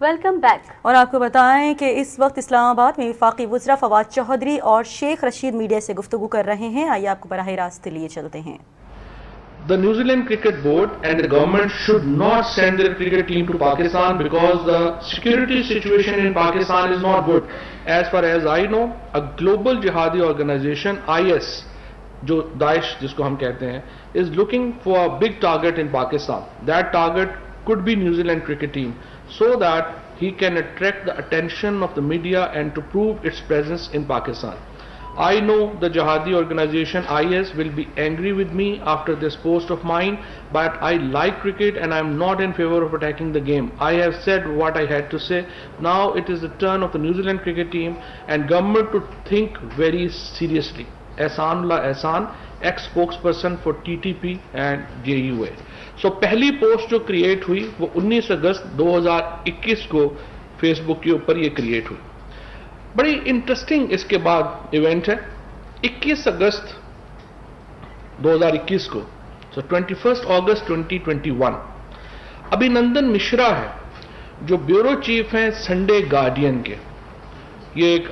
Welcome back. اور آپ کو بتائیں کہ اس وقت اسلام آباد میں وفاقی وزراء فواد چودھری اور شیخ رشید میڈیا سے گفتگو کر رہے ہیں. آئیے آپ کو براہ راست لیے چلتے ہیں. The New Zealand Cricket Board and the government should not send their cricket team to Pakistan because the security situation in Pakistan is not good. As far as I know, a global jihadi organization, IS, جو داعش جس کو ہم کہتے ہیں, is looking for a big target in Pakistan. That target could be New Zealand cricket team, so that he can attract the attention of the media and to prove its presence in Pakistan. I know the jihadi organization IS will be angry with me after this post of mine, but I like cricket and I am not in favor of attacking the game. I have said what I had to say. Now it is the turn of the New Zealand cricket team and government to think very seriously. Ehsanullah Ehsan, ex-spokesperson for TTP and JUA. So پہلی post جو create ہوئی وہ 19 اگست 2021 کو face بک کے اوپر یہ create ہوئی. بڑی انٹرسٹنگ اس کے بعد ایونٹ ہے. 21 اگست 2021 کو 21 اگست 2021 ابھینندن مشرا ہے جو بیورو چیف ہیں سنڈے گارڈین کے. یہ ایک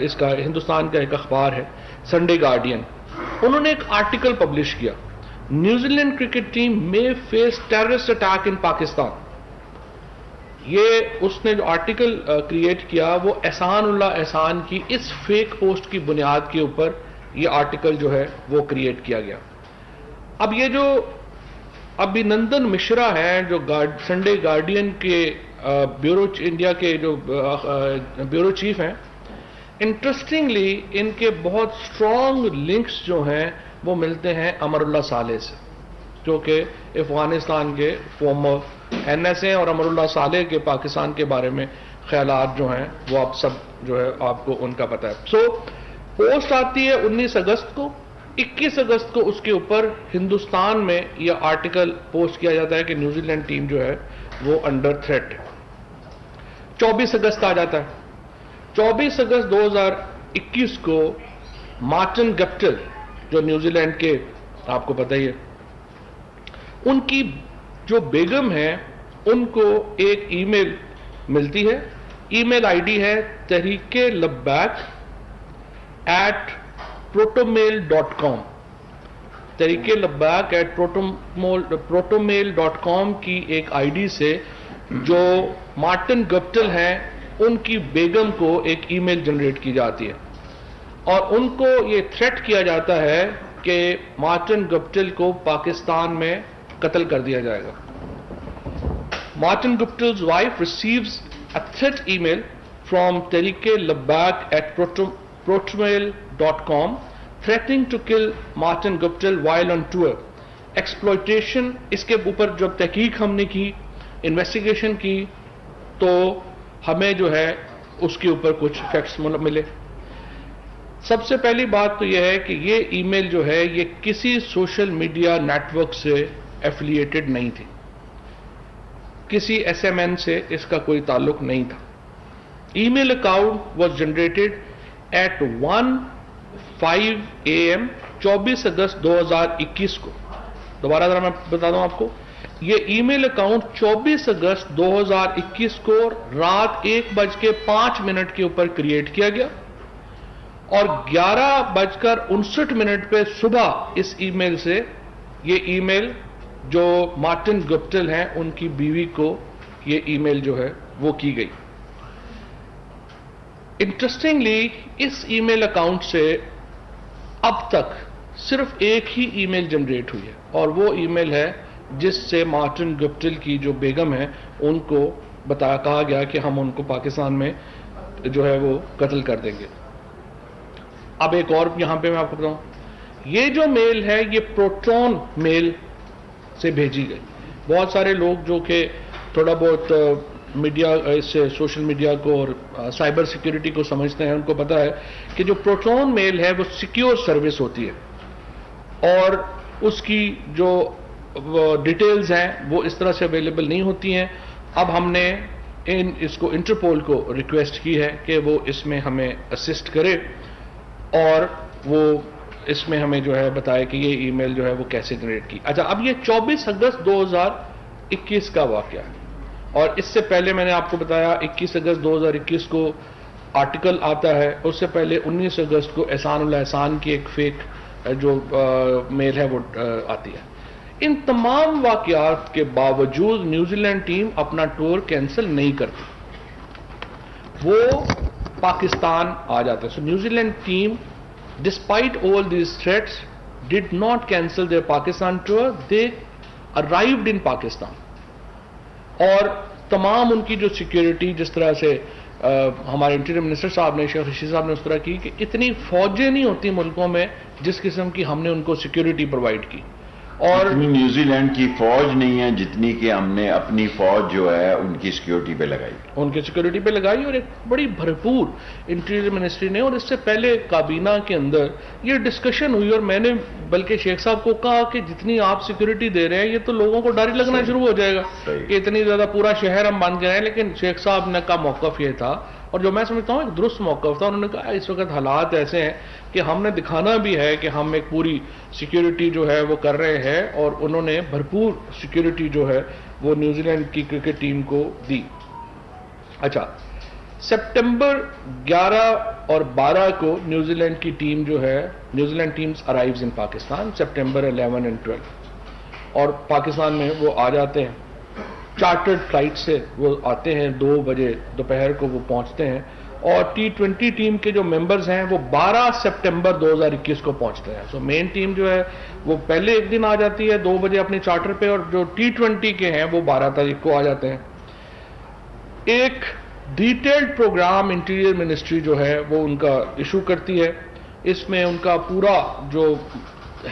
اس کا ہندوستان کا ایک اخبار ہے سنڈے گارڈین. انہوں نے ایک آرٹیکل پبلش کیا, نیوزی لینڈ کرکٹ ٹیم میں face terrorist attack in Pakistan. یہ اس نے جو آرٹیکل کریٹ کیا وہ احسان اللہ احسان کی اس فیک پوسٹ کی بنیاد کے اوپر یہ آرٹیکل جو ہے وہ کریٹ کیا گیا. اب یہ جو ابھینندن مشرا ہیں جو سنڈے گارڈین کے بیورو انڈیا کے جو بیورو چیف ہیں, انٹرسٹنگلی ان کے بہت اسٹرانگ لنکس جو ہیں وہ ملتے ہیں امر اللہ صالح سے, جو کہ افغانستان کے فارمر NS ہیں, اور امر اللہ صالح کے پاکستان کے بارے میں خیالات جو ہیں وہ آپ سب جو ہے آپ کو ان کا پتہ ہے. سو پوسٹ آتی ہے 19 اگست کو. 21 اگست کو اس کے اوپر ہندوستان میں یہ آرٹیکل پوسٹ کیا جاتا ہے کہ نیوزی لینڈ ٹیم جو ہے وہ انڈر تھریٹ ہے. 24 اگست آ جاتا ہے. 24 اگست 2021 کو مارٹن گپٹل جو نیوزی لینڈ کے آپ کو پتہ ہی ہے, ان کی جو بیگم ہے ان کو ایک ای میل ملتی ہے. ای میل آئی ڈی ہے tehreek-labbaik@protonmail.com. tehreek-labbaik@protonmail.com کی ایک آئی ڈی سے جو مارٹن گپٹل ہیں ان کی بیگم کو ایک ای میل جنریٹ کی جاتی ہے, اور ان کو یہ تھریٹ کیا جاتا ہے کہ مارٹن گپٹل کو پاکستان میں قتل کر دیا جائے گا. Martin Guptil's wife receives a threat email from tehreek-labbaik@protonmail.com threatening to kill Martin Guptil while on tour. Exploitation, اس کے اوپر جب تحقیق ہم نے کی, انویسٹیگیشن کی, تو ہمیں جو ہے اس کے اوپر کچھ فیکٹس ملے. سب سے پہلی بات تو یہ ہے کہ یہ ای میل جو ہے یہ کسی سوشل میڈیا نیٹ ورک سے ایفیلیٹڈ نہیں تھی, کسی SMN سے اس کا کوئی تعلق نہیں تھا. Email account was generated at 1:05 AM 24 August 2021 کو. دوبارہ ذرا میں بتا دوں آپ کو, یہ ای میل اکاؤنٹ 24 اگست 2021 کو رات 1:05 کے اوپر کریٹ کیا گیا, اور 11:59 پہ صبح اس ای میل سے یہ ای میل جو مارٹن گپٹل ہیں ان کی بیوی کو یہ ای میل جو ہے وہ کی گئی. انٹرسٹنگلی اس ای میل اکاؤنٹ سے اب تک صرف ایک ہی ای میل جنریٹ ہوئی ہے, اور وہ ای میل ہے جس سے مارٹن گپٹل کی جو بیگم ہے ان کو کہا گیا کہ ہم ان کو پاکستان میں جو ہے وہ قتل کر دیں گے. اب ایک اور یہاں پہ میں آپ کو بتاؤں, یہ جو میل ہے یہ پروٹون میل سے بھیجی گئی. بہت سارے لوگ جو کہ تھوڑا بہت میڈیا سے سوشل میڈیا کو اور سائبر سیکیورٹی کو سمجھتے ہیں, ان کو پتا ہے کہ جو پروٹون میل ہے وہ سیکیور سروس ہوتی ہے, اور اس کی جو ڈیٹیلز ہیں وہ اس طرح سے اویلیبل نہیں ہوتی ہیں. اب ہم نے اس کو انٹرپول کو ریکویسٹ کی ہے کہ وہ اس میں ہمیں اسسٹ کرے, اور وہ اس میں ہمیں جو ہے بتائے کہ یہ ای میل جو ہے وہ کیسے جنریٹ کی. اچھا, اب یہ 24 اگست 2021 کا واقعہ ہے, اور اس سے پہلے میں نے آپ کو بتایا 21 اگست 2021 کو آرٹیکل آتا ہے, اس سے پہلے 19 اگست کو احسان اللہ احسان کی ایک فیک جو میل ہے وہ آتی ہے. ان تمام واقعات کے باوجود نیوزی لینڈ ٹیم اپنا ٹور کینسل نہیں کرتی, وہ پاکستان آ جاتا ہے. So New Zealand team despite all these threats did not cancel their Pakistan tour, they arrived in Pakistan. اور تمام ان کی جو سیکیورٹی, جس طرح سے ہمارے انٹیریئر منسٹر صاحب نے, شیخ رشید صاحب نے اس طرح کی کہ اتنی فوجیں نہیں ہوتی ملکوں میں جس قسم کی ہم نے ان کو سیکیورٹی پرووائڈ کی. اور نیوزی لینڈ کی فوج نہیں ہے جتنی کہ ہم نے اپنی فوج جو ہے ان کی سیکیورٹی پہ لگائی, ان کی سیکیورٹی پہ لگائی, اور ایک بڑی بھرپور انٹیریئر منسٹری نے. اور اس سے پہلے کابینہ کے اندر یہ ڈسکشن ہوئی, اور میں نے بلکہ شیخ صاحب کو کہا کہ جتنی آپ سیکیورٹی دے رہے ہیں یہ تو لوگوں کو ڈر لگنا شروع ہو جائے گا کہ اتنی زیادہ پورا شہر ہم بند گئے ہیں. لیکن شیخ صاحب نے کا موقف یہ تھا, اور جو میں سمجھتا ہوں ایک درست موقف تھا, انہوں نے کہا اس وقت حالات ایسے ہیں کہ ہم نے دکھانا بھی ہے کہ ہم ایک پوری سیکیورٹی جو ہے وہ کر رہے ہیں, اور انہوں نے بھرپور سیکیورٹی جو ہے وہ نیوزی لینڈ کی کرکٹ ٹیم کو دی. اچھا, سپٹمبر 11 اور 12 کو نیوزی لینڈ کی ٹیم جو ہے, New Zealand teams arrives in Pakistan, September 11 and 12, اور پاکستان میں وہ آ جاتے ہیں چارٹرڈ فلائٹ سے. وہ آتے ہیں 2 بجے دوپہر کو وہ پہنچتے ہیں, اور T20 ٹیم کے جو ممبرز ہیں وہ 12 سپٹمبر 2021 کو پہنچتے ہیں. سو مین ٹیم جو ہے وہ پہلے ایک دن آ جاتی ہے 2 بجے اپنے چارٹر پہ, اور جو T20 کے ہیں وہ 12 تاریخ کو آ جاتے ہیں. ایک ڈیٹیلڈ پروگرام انٹیریئر منسٹری جو ہے وہ ان کا ایشو کرتی ہے. اس میں ان کا پورا جو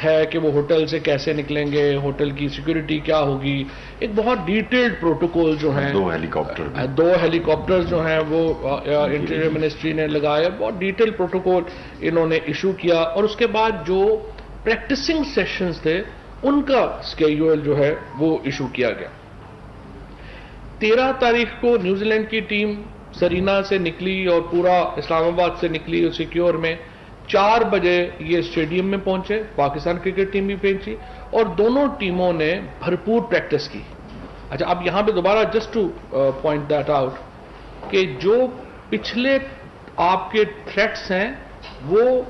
ہے کہ وہ ہوٹل سے کیسے نکلیں گے, ہوٹل کی سیکیورٹی کیا ہوگی, ایک بہت ڈیٹیلڈ پروٹوکول جو ہیں, 2 ہیلی کاپٹر جو ہیں وہ انٹیریئر منسٹری نے لگائے, بہت ڈیٹیل پروٹوکول انہوں نے ایشو کیا. اور اس کے بعد جو پریکٹسنگ سیشنز تھے ان کا اسکیڈول جو ہے وہ ایشو کیا گیا. 13 تاریخ کو نیوزی لینڈ کی ٹیم سرینا سے نکلی اور پورا اسلام آباد سے نکلی اور سیکیور میں 4 بجے یہ اسٹیڈیم میں پہنچے. پاکستان کرکٹ ٹیم بھی پہنچی اور دونوں ٹیموں نے بھرپور پریکٹس کی. اچھا, اب یہاں پہ دوبارہ just to point that out کہ جو پچھلے آپ کے تھریٹس ہیں وہ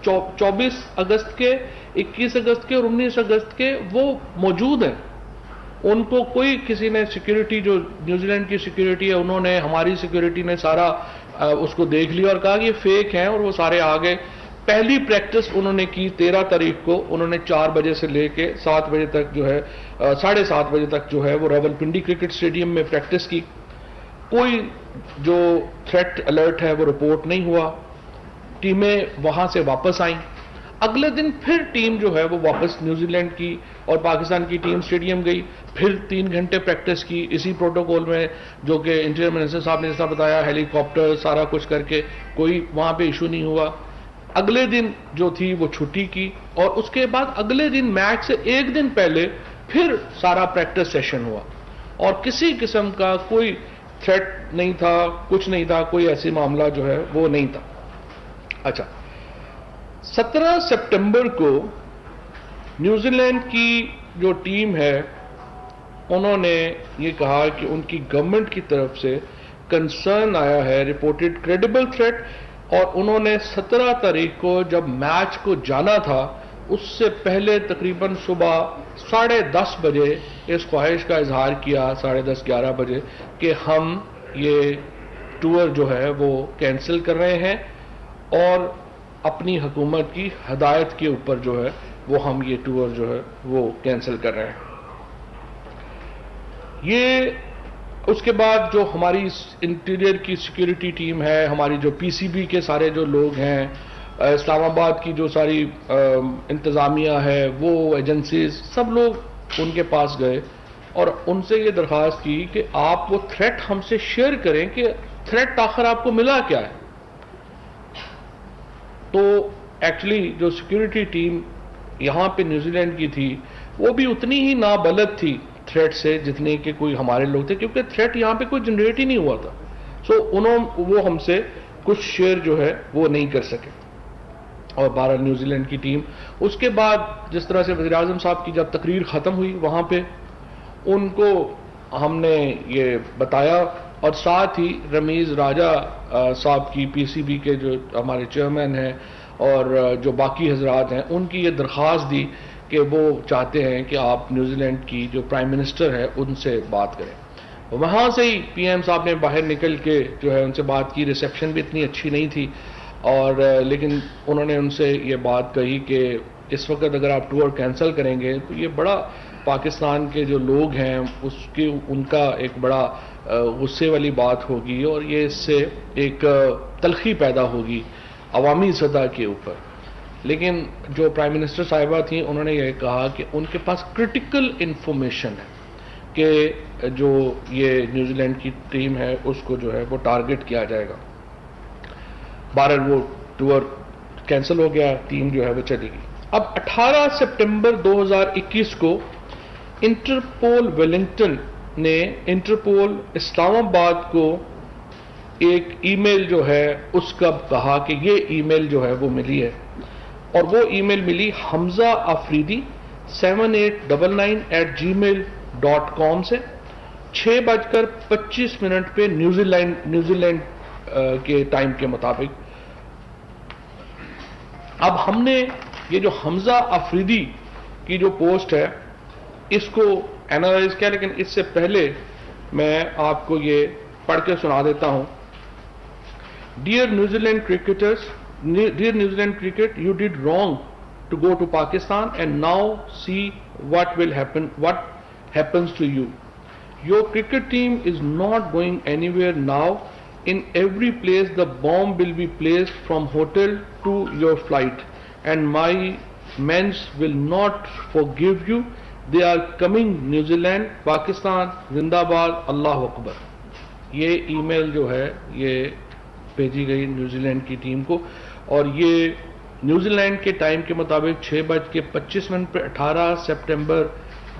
24 اگست کے, 21 اگست کے اور 19 اگست کے وہ موجود ہیں. ان کو کوئی کسی نے سیکیورٹی, جو نیوزی لینڈ کی سیکیورٹی ہے انہوں نے, ہماری سیکیورٹی نے سارا اس کو دیکھ لیا اور کہا کہ یہ فیک ہیں, اور وہ سارے آگے. پہلی پریکٹس انہوں نے کی 13 تاریخ کو, انہوں نے 4 بجے سے لے کے 7 بجے تک جو ہے 7:30 بجے تک جو ہے وہ راولپنڈی کرکٹ اسٹیڈیم میں پریکٹس کی. کوئی جو تھریٹ الرٹ ہے وہ رپورٹ نہیں ہوا. ٹیمیں وہاں سے واپس آئیں. اگلے دن پھر ٹیم جو ہے وہ واپس نیوزی لینڈ کی اور پاکستان کی ٹیم اسٹیڈیم گئی, پھر 3 گھنٹے پریکٹس کی اسی پروٹوکول میں, جو کہ انٹیریئر منسٹر صاحب نے جیسا بتایا, ہیلی کاپٹر سارا کچھ کر کے کوئی وہاں پہ ایشو نہیں ہوا. اگلے دن جو تھی وہ چھٹی کی, اور اس کے بعد اگلے دن میچ سے 1 دن پہلے پھر سارا پریکٹس سیشن ہوا, اور کسی قسم کا کوئی تھریٹ نہیں تھا, کچھ نہیں تھا, کوئی ایسی معاملہ جو ہے وہ نہیں تھا. اچھا, 17 سپٹمبر کو نیوزی لینڈ کی جو ٹیم ہے انہوں نے یہ کہا کہ ان کی گورنمنٹ کی طرف سے کنسرن آیا ہے, رپورٹڈ کریڈیبل تھریٹ, اور انہوں نے 17 تاریخ کو جب میچ کو جانا تھا اس سے پہلے تقریباً صبح 10:30 بجے اس خواہش کا اظہار کیا, 10:30-11 بجے, کہ ہم یہ ٹور جو ہے وہ کینسل کر رہے ہیں, اور اپنی حکومت کی ہدایت کے اوپر جو ہے وہ ہم یہ ٹور جو ہے وہ کینسل کر رہے ہیں. یہ اس کے بعد جو ہماری انٹیریئر کی سیکیورٹی ٹیم ہے, ہماری جو PCB کے سارے جو لوگ ہیں, اسلام آباد کی جو ساری انتظامیہ ہے, وہ ایجنسیز, سب لوگ ان کے پاس گئے اور ان سے یہ درخواست کی کہ آپ وہ تھریٹ ہم سے شیئر کریں کہ تھریٹ آخر آپ کو ملا کیا ہے. تو ایکچولی جو سیکیورٹی ٹیم یہاں پہ نیوزی لینڈ کی تھی وہ بھی اتنی ہی نابلد تھی تھریٹ سے جتنے کہ کوئی ہمارے لوگ تھے, کیونکہ تھریٹ یہاں پہ کوئی جنریٹ ہی نہیں ہوا تھا. سو وہ ہم سے کچھ شیئر جو ہے وہ نہیں کر سکے. اور 12 نیوزی لینڈ کی ٹیم, اس کے بعد جس طرح سے وزیر اعظم صاحب کی جب تقریر ختم ہوئی وہاں پہ ان کو ہم نے یہ بتایا، اور ساتھ ہی رمیز راجہ صاحب کی پی سی بی کے جو ہمارے چیئرمین ہیں اور جو باقی حضرات ہیں ان کی یہ درخواست دی کہ وہ چاہتے ہیں کہ آپ نیوزی لینڈ کی جو پرائم منسٹر ہے ان سے بات کریں. وہاں سے ہی پی ایم صاحب نے باہر نکل کے جو ہے ان سے بات کی. ریسیپشن بھی اتنی اچھی نہیں تھی، اور لیکن انہوں نے ان سے یہ بات کہی کہ اس وقت اگر آپ ٹور کینسل کریں گے تو یہ بڑا پاکستان کے جو لوگ ہیں ان کا ایک بڑا غصے والی بات ہوگی، اور یہ اس سے ایک تلخی پیدا ہوگی عوامی سطح کے اوپر. لیکن جو پرائم منسٹر صاحبہ تھیں انہوں نے یہ کہا کہ ان کے پاس کرٹیکل انفارمیشن ہے کہ جو یہ نیوزی لینڈ کی ٹیم ہے اس کو جو ہے وہ ٹارگٹ کیا جائے گا. بہرحال وہ ٹور کینسل ہو گیا، ٹیم جو ہے وہ چلی گئی. اب 18 سپٹمبر 2021 کو انٹرپول ویلنگٹن نے انٹرپول اسلام آباد کو ایک ای میل جو ہے اس کا کہا کہ یہ ای میل جو ہے وہ ملی ہے، اور وہ ای میل ملی حمزہ آفریدی 7899@gmail.com سے 6:25 پہ نیوزی لینڈ کے ٹائم کے مطابق. اب ہم نے یہ جو حمزہ آفریدی کی جو پوسٹ ہے اس کو اینالائز کیا، لیکن اس سے پہلے میں آپ کو یہ پڑھ کے سنا دیتا ہوں. Dear New Zealand cricketers, dear New Zealand cricket, you did wrong to go to Pakistan and now see what happens to you. Your cricket team is not going anywhere now. In every place the bomb will be placed from hotel to your flight, and my men will not forgive you. They are coming. New Zealand, Pakistan, Zindabad, Allah Akbar. یہ ای میل جو ہے یہ بھیجی گئی New Zealand کی team کو، اور یہ نیوزی لینڈ کے ٹائم کے مطابق 6:25 پہ 18 سپٹمبر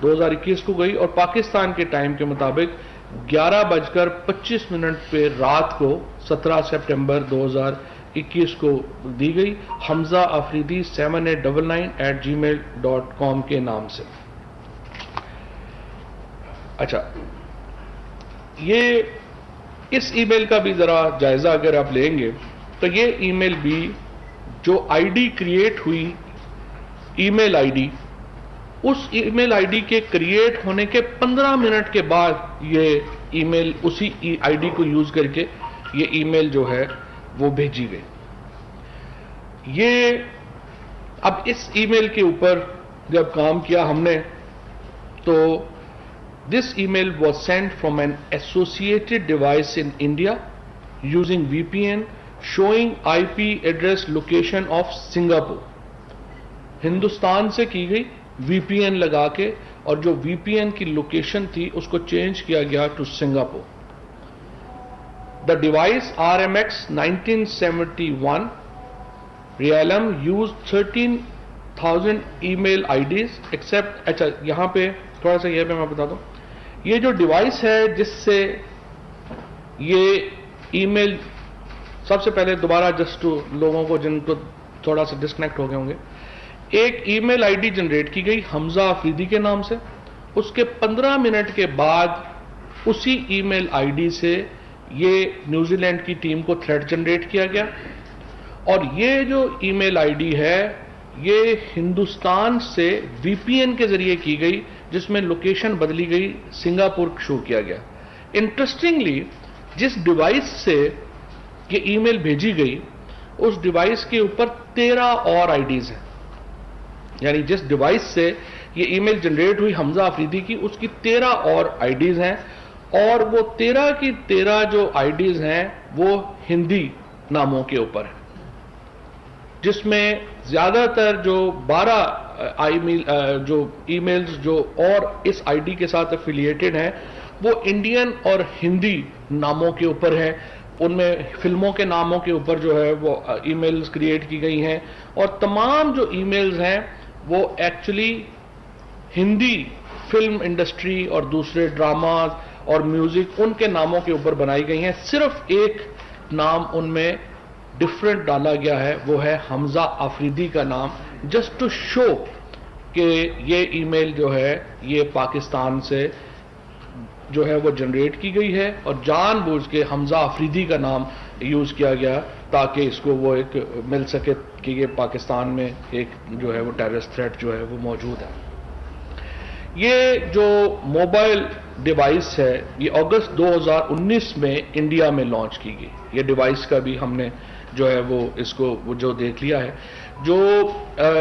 2021 کو گئی، اور پاکستان کے ٹائم کے مطابق 11:25 پہ رات کو 17 سپٹمبر 2021 کو دی گئی حمزہ آفریدی 7899@gmail.com کے نام سے. اچھا، یہ اس ای میل کا بھی ذرا جائزہ اگر آپ لیں گے تو یہ ای میل بھی جو آئی ڈی کریٹ ہوئی، ای میل آئی ڈی، اس ای میل آئی ڈی کے کریٹ ہونے کے 15 منٹ کے بعد یہ ای میل اسی آئی ڈی کو یوز کر کے یہ ای میل جو ہے وہ بھیجی گئی. یہ اب اس ای میل کے اوپر جب کام کیا ہم نے تو this email was sent from an associated device in India using VPN showing IP address location of Singapore. Hindustan سے کی گئی وی پی این لگا کے، اور جو وی پی این کی لوکیشن تھی اس کو چینج کیا گیا to Singapore. The device RMX 1971 realme use 13,000 email I Ds accept. اچھا، یہاں پہ تھوڑا سا یہ میں بتا دوں، یہ جو ڈیوائس ہے جس سے یہ ای میل، سب سے پہلے دوبارہ جسٹ لوگوں کو جن کو تھوڑا سا ڈسکنیکٹ ہو گئے ہوں گے، ایک ای میل آئی ڈی جنریٹ کی گئی حمزہ آفریدی کے نام سے. اس کے 15 منٹ کے بعد اسی ای میل آئی ڈی سے یہ نیوزی لینڈ کی ٹیم کو تھریٹ جنریٹ کیا گیا، اور یہ جو ای میل آئی ڈی ہے یہ ہندوستان سے وی پی این کے ذریعے کی گئی، جس میں لوکیشن بدلی گئی، سنگاپور شو کیا گیا. انٹرسٹنگلی جس ڈیوائس سے یہ ای میل بھیجی گئی اس ڈیوائس کے اوپر 13 اور آئی ڈیز ہیں. یعنی جس ڈیوائس سے یہ ای میل جنریٹ ہوئی حمزہ آفریدی کی، اس کی 13 اور آئی ڈیز ہیں، اور وہ 13 کی 13 جو آئی ڈیز ہیں وہ ہندی ناموں کے اوپر ہیں، جس میں زیادہ تر جو 12 جو ای میلز جو اور اس آئی ڈی کے ساتھ افیلیٹڈ ہیں وہ انڈین اور ہندی ناموں کے اوپر ہیں. ان میں فلموں کے ناموں کے اوپر جو ہے وہ ای میلز کریٹ کی گئی ہیں، اور تمام جو ای میلز ہیں وہ ایکچولی ہندی فلم انڈسٹری اور دوسرے ڈراماز اور میوزک ان کے ناموں کے اوپر بنائی گئی ہیں. صرف ایک نام ان میں ڈفرنٹ ڈالا گیا ہے، وہ ہے حمزہ آفریدی کا نام، جسٹ ٹو شو کہ یہ ای میل جو ہے یہ پاکستان سے جو ہے وہ جنریٹ کی گئی ہے اور جان بوجھ کے حمزہ آفریدی کا نام یوز کیا گیا تاکہ اس کو وہ ایک مل سکے کہ یہ پاکستان میں ایک جو ہے وہ ٹیررسٹ تھریٹ جو ہے وہ موجود ہے. یہ جو موبائل ڈیوائس ہے یہ اگست 2019 میں انڈیا میں لانچ کی گئی. یہ ڈیوائس کا بھی ہم نے جو ہے وہ اس کو جو دیکھ لیا ہے. جو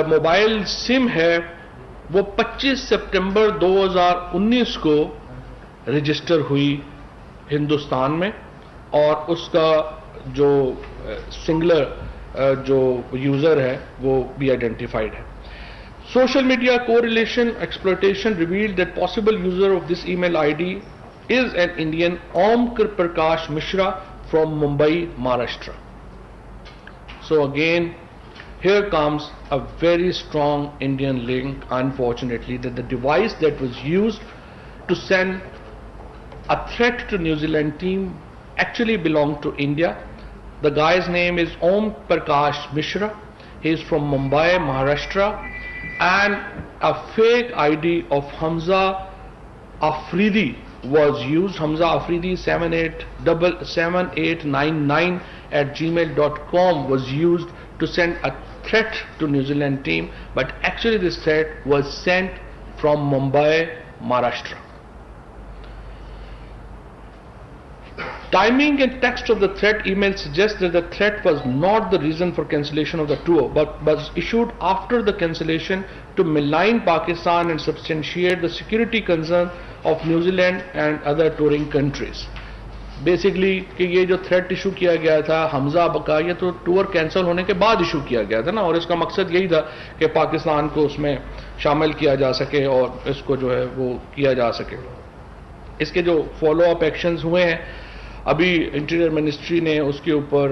موبائل سم ہے وہ 25 سپٹمبر 2019 کو رجسٹر ہوئی ہندوستان میں اور اس کا جو سنگلر جو یوزر ہے وہ بھی آئیڈینٹیفائڈ ہے. Social media correlation exploitation revealed that possible user of this email ID is an Indian Om Prakash Mishra from Mumbai, Maharashtra. So again, here comes a very strong Indian link, unfortunately, that the device that was used to send a threat to New Zealand team actually belonged to India. The guy's name is Om Prakash Mishra. He is from Mumbai, Maharashtra. And a fake ID of Hamza Afridi was used. Hamza Afridi 7899@gmail.com was used to send a threat to New Zealand team, but actually this threat was sent from Mumbai, Maharashtra. Timing and text of the threat email suggests that the threat was not the reason for cancellation of the tour, but was issued after the cancellation to malign Pakistan and substantiate the security concern of New Zealand and other touring countries. Basically کہ یہ جو threat issue کیا گیا تھا حمزہ کا یہ تو tour cancel ہونے کے بعد ایشو کیا گیا تھا نا, اور اس کا مقصد یہی تھا کہ پاکستان کو اس میں شامل کیا جا سکے اور اس کو جو ہے وہ کیا جا سکے. اس کے جو فالو اپ ایکشنز ہوئے ہیں ابھی انٹیریئر منسٹری نے اس کے اوپر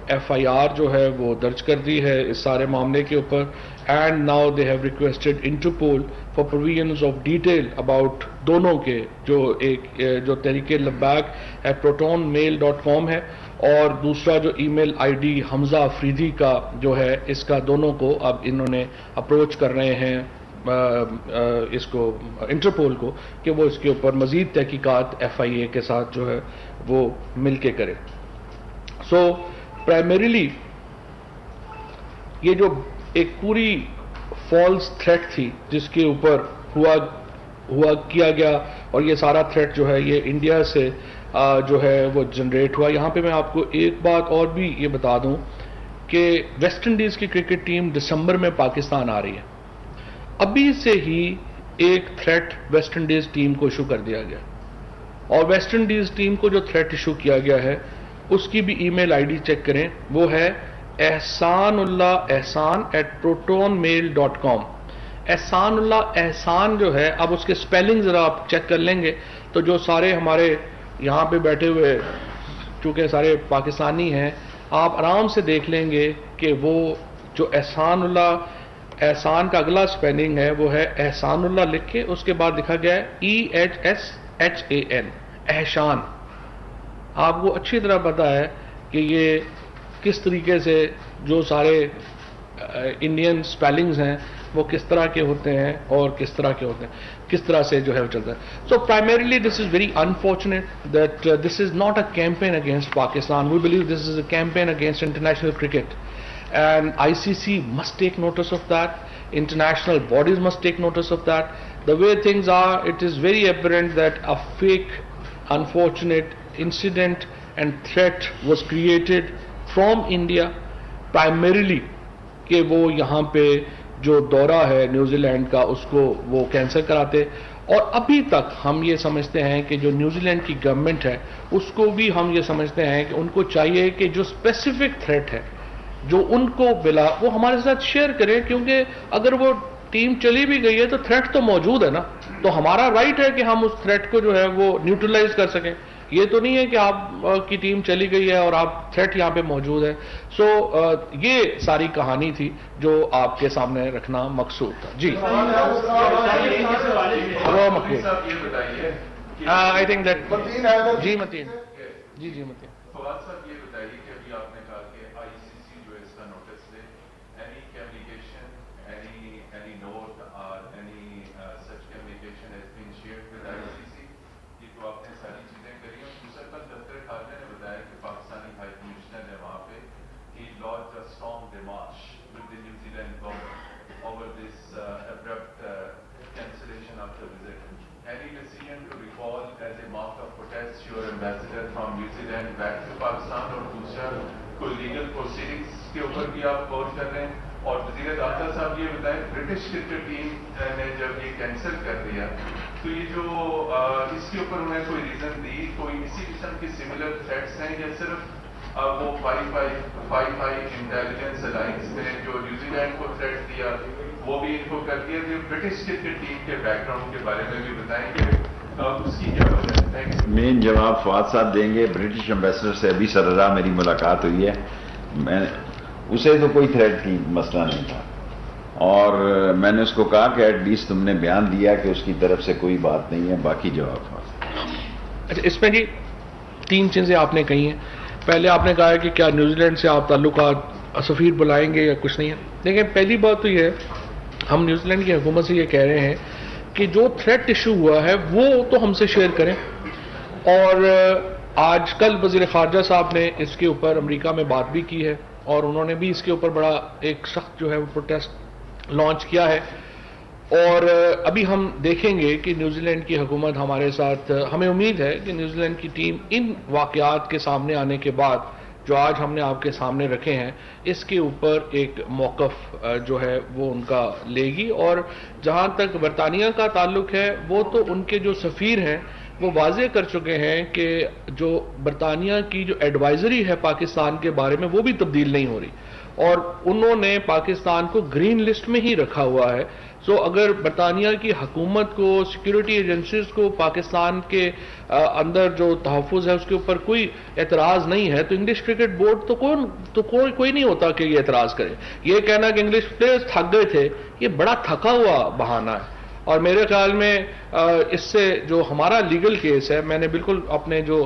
ایف آئی آر جو ہے وہ درج کر دی ہے اس سارے معاملے کے اوپر. And now they have requested Interpol for provisions of detail about دونوں کے جو ایک جو تحریک لبیک @protonmail.com ہے اور دوسرا جو ای میل آئی ڈی حمزہ آفریدی کا جو ہے اس کا دونوں کو اب انہوں نے اپروچ کر رہے ہیں اس کو انٹرپول کو کہ وہ اس کے اوپر مزید تحقیقات ایف آئی اے کے ساتھ جو ہے وہ مل کے کرے. سو پرائمریلی یہ جو ایک پوری فالس تھریٹ تھی جس کے اوپر ہوا کیا گیا اور یہ سارا تھریٹ جو ہے یہ انڈیا سے جو ہے وہ جنریٹ ہوا. یہاں پہ میں آپ کو ایک بات اور بھی یہ بتا دوں کہ ویسٹ انڈیز کی کرکٹ ٹیم دسمبر میں پاکستان آ رہی ہے. ابھی سے ہی ایک تھریٹ ویسٹ انڈیز ٹیم کو ایشو کر دیا گیا اور ویسٹ انڈیز ٹیم کو جو تھریٹ ایشو کیا گیا ہے اس کی بھی ای میل آئی ڈی چیک کریں. وہ ہے احسان اللہ احسان @protonmail.com. احسان اللہ احسان جو ہے اب اس کے سپیلنگ ذرا آپ چیک کر لیں گے تو جو سارے ہمارے یہاں پہ بیٹھے ہوئے چونکہ سارے پاکستانی ہیں آپ آرام سے دیکھ لیں گے کہ وہ جو احسان اللہ احسان کا اگلا سپیلنگ ہے وہ ہے احسان اللہ لکھ کے اس کے بعد لکھا گیا ہے EHSHAN احسان. آپ کو اچھی طرح پتا ہے کہ یہ کس طریقے سے جو سارے انڈین سپیلنگز ہیں وہ کس طرح کے ہوتے ہیں اور کس طرح کے ہوتے ہیں کس طرح سے جو ہے چلتا ہے. So primarily this is very unfortunate that this is not a campaign against Pakistan. We believe this is a campaign against international cricket. And ICC must take notice of that. International bodies must take notice of that. The way things are, it is very apparent that a fake, unfortunate incident and threat was created from India, primarily کہ وہ یہاں پہ جو دورہ ہے New Zealand کا اس کو وہ کینسل کراتے. اور ابھی تک ہم یہ سمجھتے ہیں کہ جو نیوزی لینڈ کی گورنمنٹ ہے اس کو بھی ہم یہ سمجھتے ہیں کہ ان کو چاہیے کہ جو اسپیسیفک تھریٹ ہے جو ان کو ملا وہ ہمارے ساتھ شیئر کریں, کیونکہ اگر وہ ٹیم چلی بھی گئی ہے تو تھریٹ تو موجود ہے نا, تو ہمارا رائٹ ہے کہ ہم اس تھریٹ کو جو ہے وہ نیوٹرلائز کر سکیں. یہ تو نہیں ہے کہ آپ کی ٹیم چلی گئی ہے اور آپ تھریٹ یہاں پہ موجود ہے. سو یہ ساری کہانی تھی جو آپ کے سامنے رکھنا مقصود تھا. جی آئی تھنک دیٹ جی متین جی متین فواد صاحب یہ بتائیے کہ ابھی آپ نے کہا کہ آئی سی سی جو ہے اس کا نوٹس لے. اینی کمیونیکیشن اینی نوٹ اور any such communication has been shared with I C C. یہ تو آپ کوئی لیگل پروسیڈنگس کے اوپر بھی آپ غور کر رہے ہیں؟ اور وزیر داخلہ صاحب یہ بتائیں برٹش کرکٹ ٹیم نے جب یہ کینسل کر دیا تو یہ جو اس کے اوپر انہیں کوئی ریزن دی، کوئی اسی قسم کے سملر تھریٹس ہیں یا صرف وہ 5-5 انٹیلیجنس الائنس نے جو نیوزی لینڈ کو تھریٹ دیا وہ بھی ان کو کر دیا؟ تو برٹش کرکٹ ٹیم کے بیک گراؤنڈ کے بارے میں بھی بتائیں کہ اس کی کیا وجہ ہے؟ مین جواب فواد صاحب دیں گے. برٹش امبیسڈر سے ابھی سرراہ میری ملاقات ہوئی ہے. اسے تو کوئی تھریٹ کی مسئلہ نہیں تھا اور میں نے اس کو کہا کہ ایٹ لیسٹ تم نے بیان دیا کہ اس کی طرف سے کوئی بات نہیں ہے. باقی جواب اچھا، اس میں جی 3 چیزیں آپ نے کہی ہیں. پہلے آپ نے کہا ہے کہ کیا نیوزی لینڈ سے آپ تعلقات سفیر بلائیں گے یا کچھ نہیں ہے. دیکھیں، پہلی بات تو یہ ہے ہم نیوزی لینڈ کی حکومت سے یہ کہہ رہے ہیں کہ جو تھریٹ ایشو ہوا ہے وہ تو ہم سے شیئر کریں. اور آج کل وزیر خارجہ صاحب نے اس کے اوپر امریکہ میں بات بھی کی ہے اور انہوں نے بھی اس کے اوپر بڑا ایک سخت جو ہے وہ پروٹیسٹ لانچ کیا ہے. اور ابھی ہم دیکھیں گے کہ نیوزی لینڈ کی حکومت ہمارے ساتھ، ہمیں امید ہے کہ نیوزی لینڈ کی ٹیم ان واقعات کے سامنے آنے کے بعد جو آج ہم نے آپ کے سامنے رکھے ہیں اس کے اوپر ایک موقف جو ہے وہ ان کا لے گی. اور جہاں تک برطانیہ کا تعلق ہے وہ تو ان کے جو سفیر ہیں وہ واضح کر چکے ہیں کہ جو برطانیہ کی جو ایڈوائزری ہے پاکستان کے بارے میں وہ بھی تبدیل نہیں ہو رہی اور انہوں نے پاکستان کو گرین لسٹ میں ہی رکھا ہوا ہے. سو اگر برطانیہ کی حکومت کو، سیکیورٹی ایجنسیز کو پاکستان کے اندر جو تحفظ ہے اس کے اوپر کوئی اعتراض نہیں ہے تو انگلش کرکٹ بورڈ تو کوئی نہیں ہوتا کہ یہ اعتراض کرے. یہ کہنا کہ انگلش پلیئرز تھک گئے تھے یہ بڑا تھکا ہوا بہانہ ہے. اور میرے خیال میں اس سے جو ہمارا لیگل کیس ہے، میں نے بالکل اپنے جو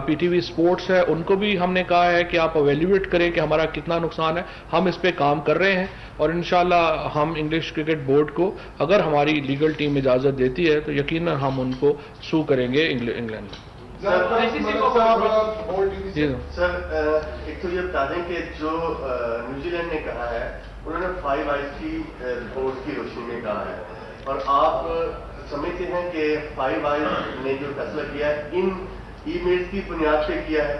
پی ٹی وی سپورٹس ہے ان کو بھی ہم نے کہا ہے کہ آپ ایویلیویٹ کریں کہ ہمارا کتنا نقصان ہے. ہم اس پہ کام کر رہے ہیں اور انشاءاللہ ہم انگلش کرکٹ بورڈ کو اگر ہماری لیگل ٹیم اجازت دیتی ہے تو یقیناً ہم ان کو سو کریں گے انگلینڈ میں. سر ایک تو یہ بتا دیں کہ جو نیوزی لینڈ نے کہا ہے انہوں نے 5 آئیز کی رپورٹ کی روشنی میں کہا ہے اور آپ سمجھتے ہیں کہ 5 آئیز نے جو فیصلہ کیا ہے ان ای میلز کی بنیاد پہ کیا ہے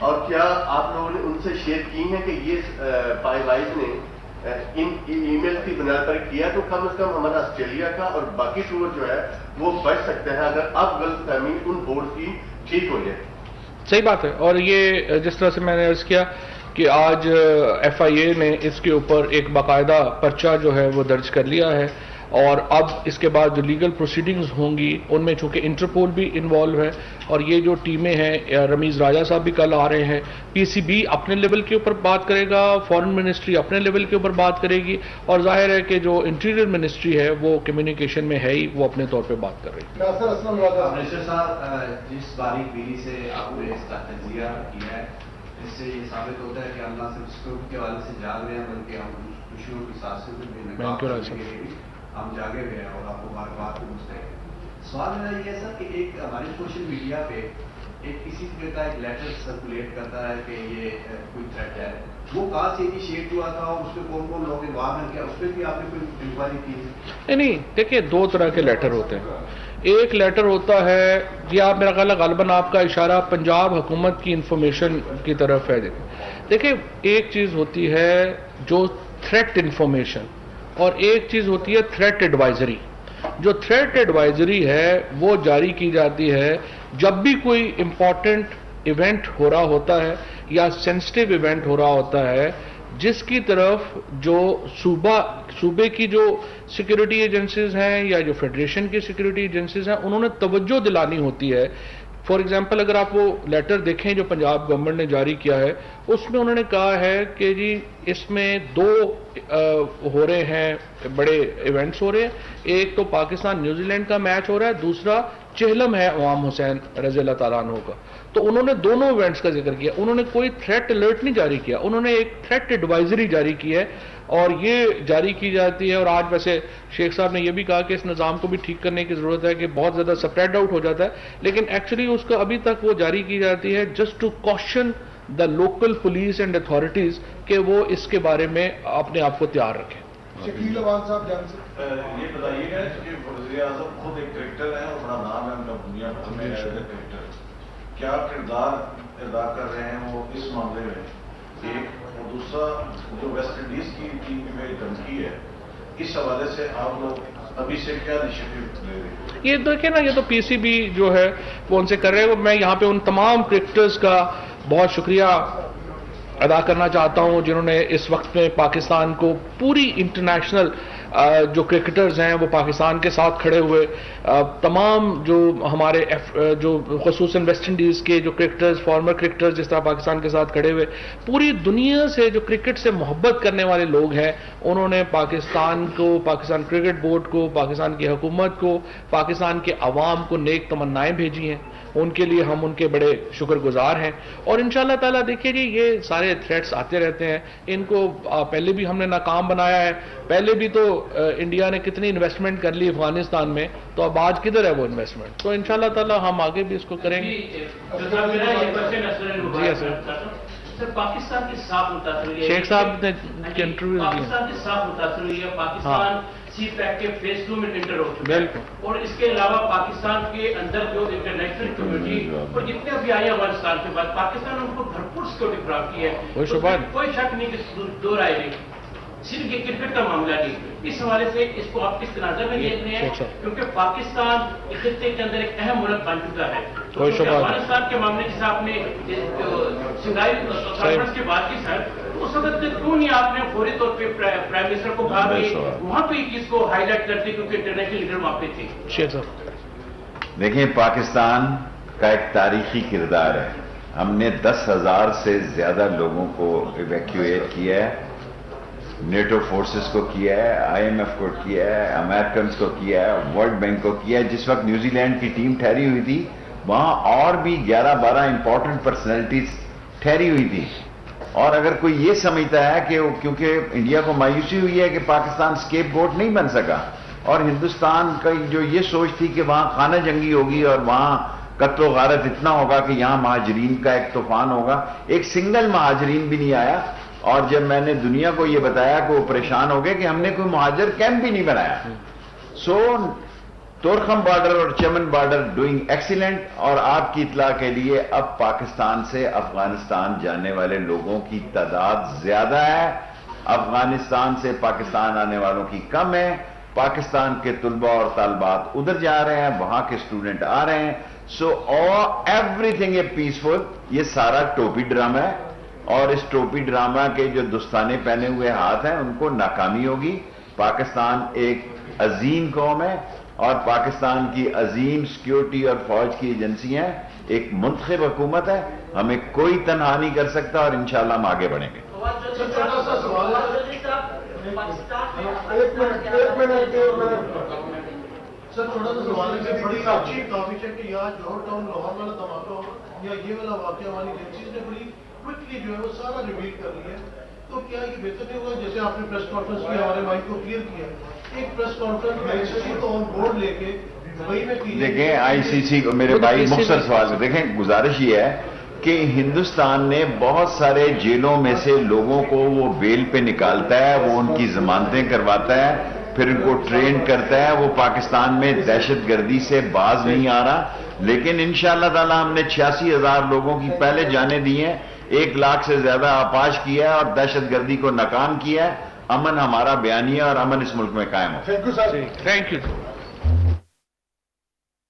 اور کیا آپ لوگوں نے ان سے شیئر کی ہیں کہ یہ 5 آئیز نے ان ای میلز کی بنیاد پر کیا تو کم از کم ہمارا آسٹریلیا کا اور باقی ٹور جو ہے وہ بچ سکتے ہیں اگر اب غلط فہمی ان بورڈ کی ٹھیک ہو جائے. صحیح بات ہے. اور یہ جس طرح سے میں نے عرض کیا کہ آج ایف آئی اے نے اس کے اوپر ایک باقاعدہ پرچہ جو ہے وہ درج کر لیا ہے اور اب اس کے بعد جو لیگل پروسیڈنگز ہوں گی ان میں چونکہ انٹرپول بھی انوالو ہے اور یہ جو ٹیمیں ہیں رمیز راجہ صاحب بھی کل آ رہے ہیں، پی سی بی اپنے لیول کے اوپر بات کرے گا، فارن منسٹری اپنے لیول کے اوپر بات کرے گی اور ظاہر ہے کہ جو انٹیریئر منسٹری ہے وہ کمیونیکیشن میں ہے ہی، وہ اپنے طور پہ بات کر رہی ہے. منسٹر صاحب جس باریک بینی سے آپ نے اس کا تجزیہ کیا ہے اس سے یہ ثابت ہوتا ہے کہ اللہ صرف سکوپ کے حوالے سے جاگ رہے ہیں بلکہ ہم خوشیوں کی سانسوں میں ہم جاگے ہوئے ہیں اور آپ کو بار بار پوچھتے ہیں. سوال میرا یہ ہے سر کہ ایک ہماری سوشل میڈیا پہ ایک کسی طرح کا ایک لیٹر سرکولیٹ کرتا ہے کہ یہ کوئی تھریٹ ہے، وہ کہاں سے انیشیٹ ہوا تھا اور اس پہ کون کون لوگ انوالو ہیں، کیا اس پہ بھی آپ نے کوئی انکوائری کی ہے؟ نہیں دیکھیے 2 طرح کے لیٹر ہوتے ہیں. ایک لیٹر ہوتا ہے یہ آپ میرا خیال ہے غالباً آپ کا اشارہ پنجاب حکومت کی انفارمیشن کی طرف ہے. دیکھیں ایک چیز ہوتی ہے جو تھریٹ انفارمیشن اور ایک چیز ہوتی ہے تھریٹ ایڈوائزری. جو تھریٹ ایڈوائزری ہے وہ جاری کی جاتی ہے جب بھی کوئی امپورٹنٹ ایونٹ ہو رہا ہوتا ہے یا سینسٹیو ایونٹ ہو رہا ہوتا ہے جس کی طرف جو صوبے کی جو سیکیورٹی ایجنسیز ہیں یا جو فیڈریشن کی سیکیورٹی ایجنسیز ہیں انہوں نے توجہ دلانی ہوتی ہے. فار ایگزامپل اگر آپ وہ لیٹر دیکھیں جو پنجاب گورنمنٹ نے جاری کیا ہے اس میں انہوں نے کہا ہے کہ جی اس میں 2 ہو رہے ہیں بڑے ایونٹس ہو رہے ہیں. ایک تو پاکستان نیوزی لینڈ کا میچ ہو رہا ہے، دوسرا چہلم ہے عوام حسین رضی اللہ تعالیٰ عنہ کا. تو انہوں نے دونوں ایونٹس کا ذکر کیا. انہوں نے کوئی تھریٹ الرٹ نہیں جاری کیا، انہوں نے ایک تھریٹ ایڈوائزری جاری کی ہے اور یہ جاری کی جاتی ہے. اور آج ویسے شیخ صاحب نے یہ بھی کہا کہ اس نظام کو بھی ٹھیک کرنے کی ضرورت ہے کہ بہت زیادہ سپریڈ آؤٹ ہو جاتا ہے، لیکن ایکچولی اس کا ابھی تک وہ جاری کی جاتی ہے just to question the local police and authorities کہ وہ اس کے بارے میں اپنے آپ کو تیار رکھیں. شکیل اوان صاحب جان سے یہ بتائیے گا کہ وزیر اعظم خود ایک کرکٹر ہے اور بڑا نام ہے ان کا دنیا بھر میں کرکٹر، کیا کردار ادا کر رہے ہیں وہ اس معاملے میں ایک، اور دوسرا جو ویسٹ انڈیز کی ٹیم میں دھمکی ہے، اس حوالے سے آپ لوگ ابھی سے کیا انیشیٹو لے رہے ہیں؟ یہ دیکھیں نا، یہ تو پی سی بی جو ہے وہ ان سے کر رہے ہیں. میں یہاں پہ ان تمام کرکٹرز کا بہت شکریہ ادا کرنا چاہتا ہوں جنہوں نے اس وقت میں پاکستان کو پوری انٹرنیشنل جو کرکٹرز ہیں وہ پاکستان کے ساتھ کھڑے ہوئے. تمام جو ہمارے جو خصوصاً ویسٹ انڈیز کے جو کرکٹرز، فارمر کرکٹرز جس طرح پاکستان کے ساتھ کھڑے ہوئے، پوری دنیا سے جو کرکٹ سے محبت کرنے والے لوگ ہیں، انہوں نے پاکستان کو، پاکستان کرکٹ بورڈ کو، پاکستان کی حکومت کو، پاکستان کے عوام کو نیک تمنائیں بھیجی ہیں. ان کے لیے ہم ان کے بڑے شکر گزار ہیں. اور انشاءاللہ تعالیٰ دیکھیے جی، یہ سارے تھریٹس آتے رہتے ہیں. ان کو پہلے بھی ہم نے ناکام بنایا ہے. پہلے بھی تو انڈیا نے کتنی انویسٹمنٹ کر لی افغانستان میں، تو اب آج کدھر ہے وہ انویسٹمنٹ؟ تو انشاءاللہ تعالیٰ ہم آگے بھی اس کو کریں گے. جی سر، پاکستان کی صاف متاثر ہوئی ہے، شیخ صاحب نے انٹرویو دیا، پاکستان کی صاف متاثر ہوئی ہے. پاکستان سی پیک کے فیز 2 میں انٹر ہو چکا ہے، اور اس کے علاوہ پاکستان کے اندر جو انٹرنیشنل کمیونٹی اور جتنے بھی آئے افغانستان کے بعد، پاکستان نے ان کو بھرپور سیکورٹی فراہم کی ہے. کوئی شک نہیں کہ دو رائے نہیں، صرف یہ کرکٹ کا معاملہ نہیں. اس حوالے سے اس کو آپ کس تناظر میں دیکھ رہے ہیں؟ کیونکہ پاکستان اس خطے کے اندر ایک اہم ملک بن چکا ہے. افغانستان کے معاملے جیسے آپ نے سنگائی کانفرنس کی بات کی سر، اس وقت کیوں نہیں آپ نے فوری طور پہ پرائم منسٹر کو کہا کہ وہاں پہ اس کو ہائی لائٹ کرتے، کیونکہ انٹرنیشنل لیڈر وہاں پہ تھے؟ شیخ صاحب دیکھیں، پاکستان کا ایک تاریخی کردار ہے. ہم نے 10,000 سے زیادہ لوگوں کو ایویکیویٹ کیا ہے. نیٹو فورسز کو کیا ہے، آئی ایم ایف کو کیا ہے، امریکنز کو کیا ہے، ورلڈ بینک کو کیا ہے. جس وقت نیوزی لینڈ کی ٹیم ٹھہری ہوئی تھی، وہاں اور بھی 11-12 امپورٹنٹ پرسنالٹیز ٹھہری ہوئی تھی. اور اگر کوئی یہ سمجھتا ہے کہ کیونکہ انڈیا کو مایوسی ہوئی ہے کہ پاکستان سکیپ گوٹ نہیں بن سکا، اور ہندوستان کا جو یہ سوچ تھی کہ وہاں خانہ جنگی ہوگی اور وہاں قتل و غارت اتنا ہوگا کہ یہاں مہاجرین کا ایک طوفان ہوگا، ایک سنگل مہاجرین بھی نہیں آیا. اور جب میں نے دنیا کو یہ بتایا کہ وہ پریشان ہو گئے کہ ہم نے کوئی مہاجر کیمپ بھی نہیں بنایا. سو تورخم بارڈر اور چمن بارڈر ڈوئنگ ایکسیلنٹ. اور آپ کی اطلاع کے لیے اب پاکستان سے افغانستان جانے والے لوگوں کی تعداد زیادہ ہے، افغانستان سے پاکستان آنے والوں کی کم ہے. پاکستان کے طلباء اور طالبات ادھر جا رہے ہیں، وہاں کے اسٹوڈنٹ آ رہے ہیں. So every thing a peaceful. یہ سارا ٹوپی ڈرامہ ہے، اور اس ٹوپی ڈرامہ کے جو دستانے پہنے ہوئے ہاتھ ہیں ان کو ناکامی ہوگی. پاکستان ایک عظیم قوم ہے، اور پاکستان کی عظیم سیکیورٹی اور فوج کی ایجنسیاں ہیں. ایک منتخب حکومت ہے، ہمیں کوئی تنہا نہیں کر سکتا، اور انشاءاللہ ہم آگے بڑھیں گے. سر، چھوٹا سا سوال ہے، بڑی اچھی ٹاپک ہے کہ یہاں جوہر ٹاؤن لاہور والا دھماکہ یا یہ والا واقعہ والی ایجنسیز نے بڑی کوئکلی جو ہے وہ سارا ریویل کر لیا ہے. تو کیا یہ بہتر نہیں ہوگا، جیسے آپ نے پریس کانفرنس کی ہمارے مائک کو کلیئر کیا، ایک پریس کانفرنس آئی سی سی کو آن بورڈ لے کے دبئی میں کی؟ دیکھیں، آئی سی سی کو میرے بھائی مختصر سوال، دیکھیں گزارش یہ ہے کہ ہندوستان نے بہت سارے جیلوں میں سے لوگوں کو وہ بیل پہ نکالتا ہے، وہ ان کی ضمانتیں کرواتا ہے، پھر ان کو ٹرین کرتا ہے. وہ پاکستان میں دہشت گردی سے باز نہیں آ رہا. لیکن انشاءاللہ تعالی ہم نے 86,000 لوگوں کی پہلے جانیں دی ہیں، 1 لاکھ سے زیادہ آپاش کیا ہے، اور دہشت گردی کو ناکام کیا ہے. امن ہمارا بیانیہ، اور امن اس ملک میں قائم ہو. Thank you.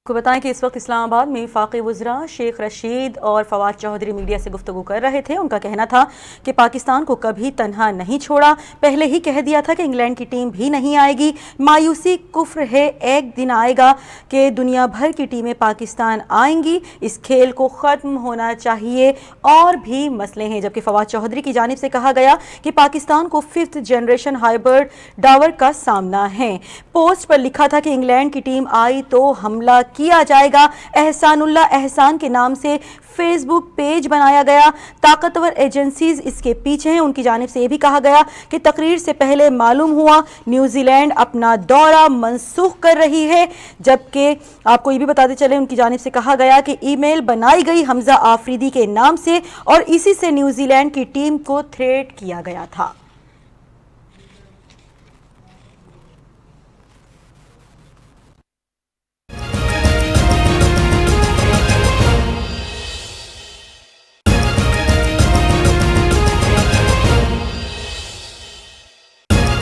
کو بتائیں کہ اس وقت اسلام آباد میں وفاقی وزراء شیخ رشید اور فواد چودھری میڈیا سے گفتگو کر رہے تھے. ان کا کہنا تھا کہ پاکستان کو کبھی تنہا نہیں چھوڑا، پہلے ہی کہہ دیا تھا کہ انگلینڈ کی ٹیم بھی نہیں آئے گی. مایوسی کفر ہے، ایک دن آئے گا کہ دنیا بھر کی ٹیمیں پاکستان آئیں گی. اس کھیل کو ختم ہونا چاہیے. اور بھی مسئلے ہیں. جبکہ فواد چودھری کی جانب سے کہا گیا کہ پاکستان کو 5th جنریشن ہائبرڈ ڈاور کا سامنا ہے. پوسٹ پر لکھا تھا کہ انگلینڈ کی ٹیم آئی تو حملہ کیا جائے گا. احسان اللہ احسان کے نام سے فیس بک پیج بنایا گیا. طاقتور ایجنسیز اس کے پیچھے ہیں. ان کی جانب سے یہ بھی کہا گیا کہ تقریر سے پہلے معلوم ہوا نیوزی لینڈ اپنا دورہ منسوخ کر رہی ہے. جبکہ آپ کو یہ بھی بتاتے چلیں ان کی جانب سے کہا گیا کہ ای میل بنائی گئی حمزہ آفریدی کے نام سے، اور اسی سے نیوزی لینڈ کی ٹیم کو تھریٹ کیا گیا تھا.